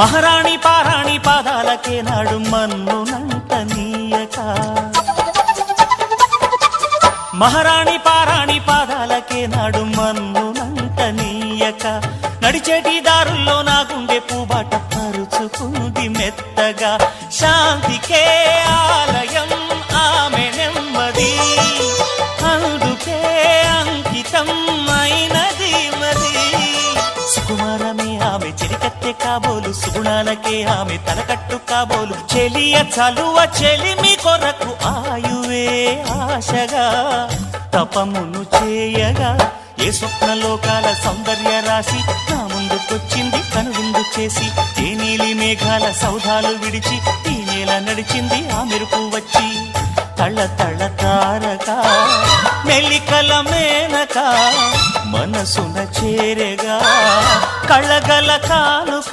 మహారాణి పారాణి పాదాలకే నాడు మన్నునంట నీయక, మహారాణి పారాణి పాదాలకే నాడు మన్నునంట నీయక, నడిచేటి దారుల్లో నా గుండె పూబాట పరుచుకుంది మెత్తగా, శాంతికే ఆలయం ఆమె నెమ్మది, అందుకే అంకితం అయినది మది. సుకుమారమే ఆమె చెలికత్తె కాబోలు, సుగుణాలకే ఆమె తలకట్టు కాబోలు, చెలియ చలువ చెలిమి కొరకు ఆయువే ఆశగా తపమును చేయగా, ఏ స్వప్నలోకాల సౌందర్య రాశి నా ముందుకొచ్చింది కనువిందు చేసి, ఏ నీలి మేఘాల సౌధాలు విడిచి ఈ నేల నడిచింది ఆ మెరుపు వచ్చి, తళ్ళ తళ్ళ తారక మెల్లికల మేనక మనసున చేరగా, కళ్ళగల కానుక